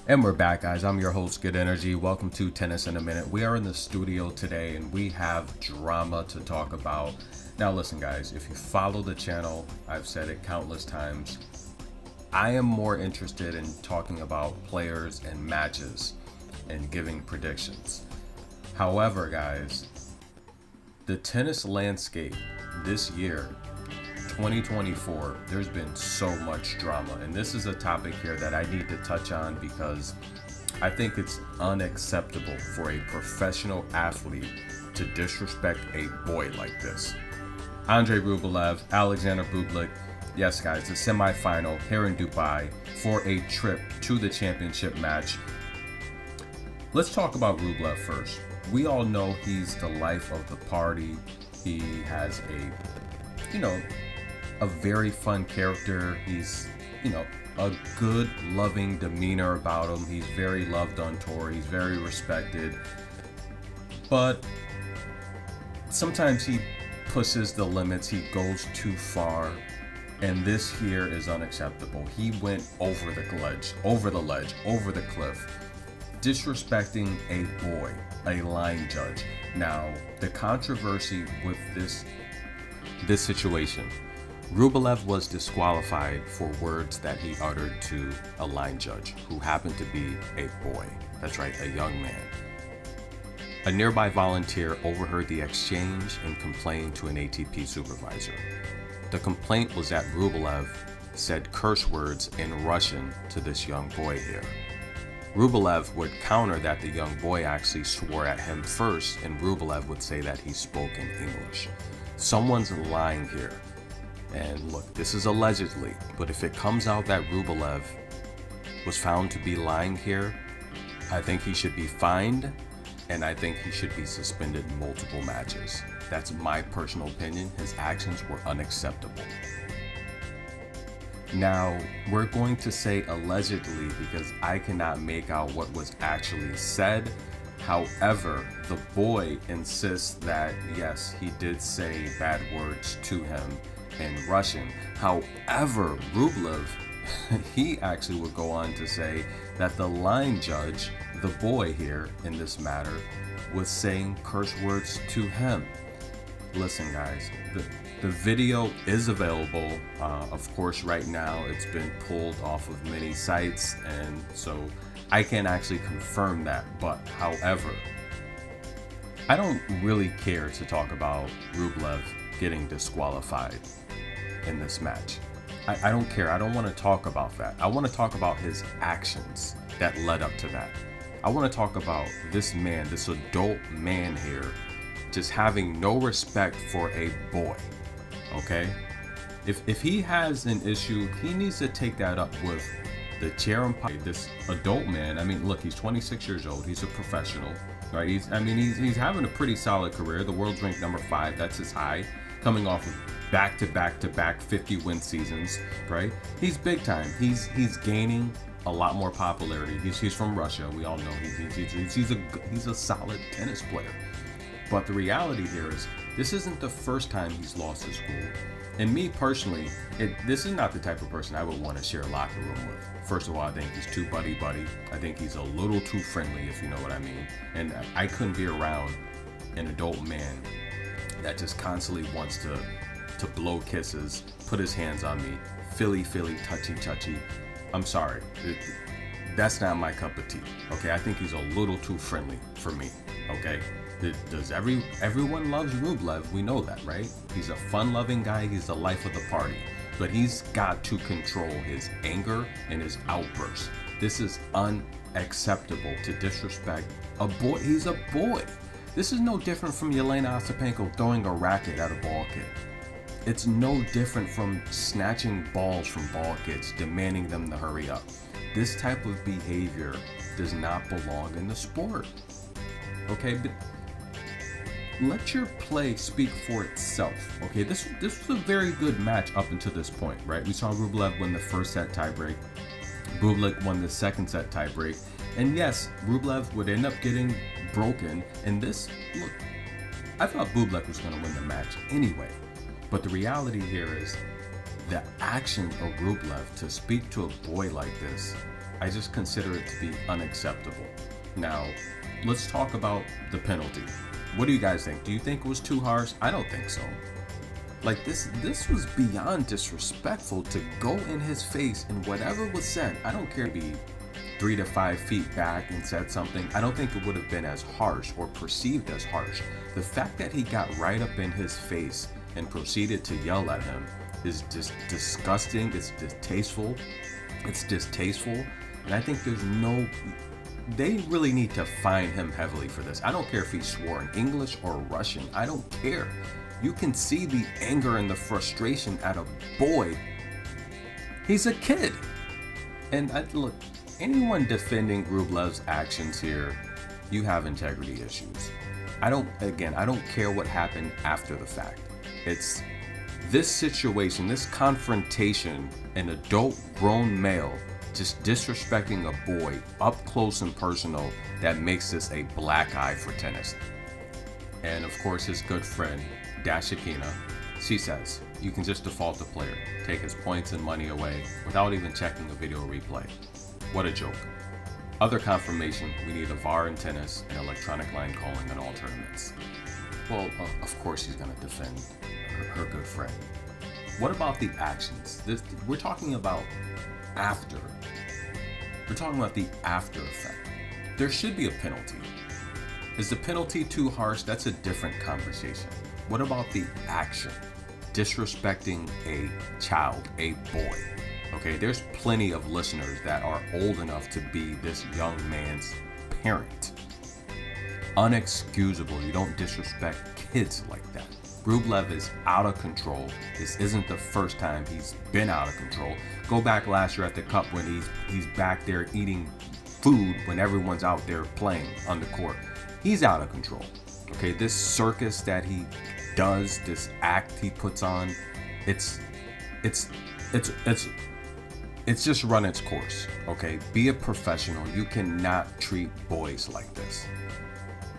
And we're back, guys. I'm your host, Good Energy. Welcome to Tennis in a Minute. We are in the studio today and we have drama to talk about. Now listen, guys, if you follow the channel, I've said it countless times, I am more interested in talking about players and matches and giving predictions. However, guys, the tennis landscape this year, 2024, there's been so much drama, and this is a topic here that I need to touch on because I think it's unacceptable for a professional athlete to disrespect a boy like this. Andrey Rublev, Alexander Bublik, yes guys, the semifinal here in Dubai for a trip to the championship match. Let's talk about Rublev first. We all know he's the life of the party. He has a very fun character. He's, a good, loving demeanor about him. He's very loved on tour. He's very respected. But sometimes he pushes the limits. He goes too far. And this here is unacceptable. He went over the ledge, over the cliff, disrespecting a boy, a line judge. Now, the controversy with this situation, Rublev was disqualified for words that he uttered to a line judge who happened to be a boy. That's right, a young man. A nearby volunteer overheard the exchange and complained to an ATP supervisor. The complaint was that Rublev said curse words in Russian to this young boy here. Rublev would counter that the young boy actually swore at him first, and Rublev would say that he spoke in English. Someone's lying here. And look, this is allegedly, but if it comes out that Rublev was found to be lying here, I think he should be fined, and I think he should be suspended multiple matches. That's my personal opinion. His actions were unacceptable. Now, we're going to say allegedly because I cannot make out what was actually said. However, the boy insists that, yes, he did say bad words to him in Russian. However, Rublev, he actually would go on to say that the line judge, the boy here in this matter, was saying curse words to him. Listen, guys, the video is available. Of course, right now it's been pulled off of many sites, and so I can't actually confirm that. But however, I don't really care to talk about Rublev getting disqualified in this match. I don't care. I don't want to talk about that. I want to talk about his actions that led up to that. I want to talk about this man, this adult man here, just having no respect for a boy. Okay? If he has an issue, he needs to take that up with the chair umpire, this adult man. I mean, look, he's 26 years old. He's a professional, right? He's having a pretty solid career. The world's ranked number 5. That's his high, coming off of back-to-back 50-win seasons, right? He's big time. He's gaining a lot more popularity. He's from Russia. We all know he's a solid tennis player. But the reality here is this isn't the first time he's lost his cool. And me personally, this is not the type of person I would want to share a locker room with. First of all, I think he's too buddy-buddy. I think he's a little too friendly, if you know what I mean. And I couldn't be around an adult man that just constantly wants to blow kisses, put his hands on me, feely, touchy. I'm sorry. That's not my cup of tea. Okay, I think he's a little too friendly for me. Okay, does everyone loves Rublev? We know that, right? He's a fun-loving guy. He's the life of the party, but he's got to control his anger and his outbursts. This is unacceptable to disrespect a boy. He's a boy. This is no different from Yelena Ostapenko throwing a racket at a ball kid. It's no different from snatching balls from ball kids, demanding them to hurry up. This type of behavior does not belong in the sport. Okay, but let your play speak for itself. Okay, this was a very good match up until this point, right? We saw Rublev win the first set tiebreak. Bublik won the second set tiebreak. And yes, Rublev would end up getting broken. And this, look, I thought Bublik was going to win the match anyway. But the reality here is the actions of Rublev to speak to a boy like this I just consider it to be unacceptable. Now, let's talk about the penalty. What do you guys think? Do you think it was too harsh? I don't think so. Like, this was beyond disrespectful to go in his face, and whatever was said, I don't care to be 3 to 5 feet back and said something. I don't think it would have been as harsh or perceived as harsh. The fact that he got right up in his face and proceeded to yell at him is just disgusting. It's distasteful. It's distasteful. And I think they really need to fine him heavily for this. I don't care if he swore in English or Russian. I don't care. You can see the anger and the frustration at a boy. He's a kid. And look, anyone defending Rublev's actions here, you have integrity issues. I don't care what happened after the fact. It's this situation, this confrontation, an adult grown male just disrespecting a boy up close and personal, that makes this a black eye for tennis. And of course, his good friend, Dashikina, she says, you can just default the player, take his points and money away without even checking a video replay. What a joke. Other confirmation, we need a VAR in tennis and electronic line calling in all tournaments. Well, of course he's going to defend her good friend. What about the actions? We're talking about after. We're talking about the after effect. There should be a penalty. Is the penalty too harsh? That's a different conversation. What about the action? Disrespecting a child, a boy. Okay, there's plenty of listeners that are old enough to be this young man's parent. Unexcusable. You don't disrespect kids like that. Rublev is out of control. This isn't the first time he's been out of control. Go back last year at the Cup when he's back there eating food when everyone's out there playing on the court. He's out of control. Okay, this circus that he does, this act he puts on, it's just run its course. Okay, be a professional. You cannot treat boys like this.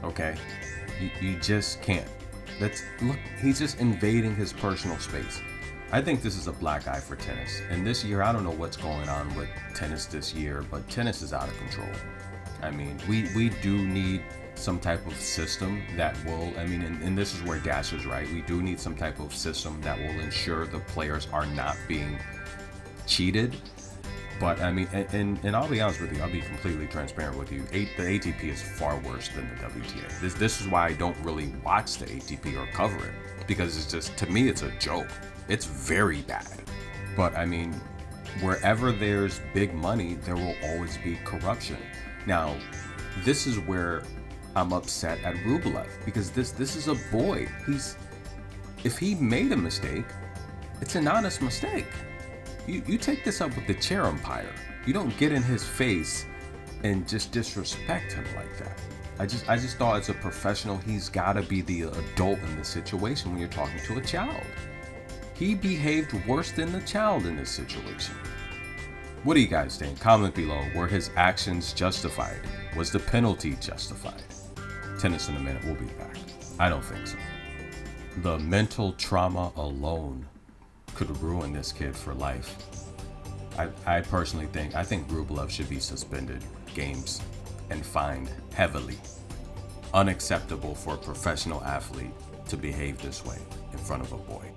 Okay, you just can't. Look, he's just invading his personal space. I think this is a black eye for tennis. And this year, I don't know what's going on with tennis this year, but tennis is out of control. I mean, we do need some type of system that will, and this is where Dash is right. We do need some type of system that will ensure the players are not being cheated. But I mean, and I'll be honest with you, I'll be completely transparent with you. The ATP is far worse than the WTA. This is why I don't really watch the ATP or cover it, because it's just, to me, it's a joke. It's very bad. But I mean, wherever there's big money, there will always be corruption. Now, this is where I'm upset at Rublev, because this is a boy. If he made a mistake, it's an honest mistake. You take this up with the chair umpire. You don't get in his face and just disrespect him like that. I just thought, as a professional, he's got to be the adult in this situation when you're talking to a child. He behaved worse than the child in this situation. What do you guys think? Comment below. Were his actions justified? Was the penalty justified? Tennis in a minute. We'll be back. I don't think so. The mental trauma alone could ruin this kid for life. I personally think Rublev should be suspended games and fined heavily. Unacceptable for a professional athlete to behave this way in front of a boy.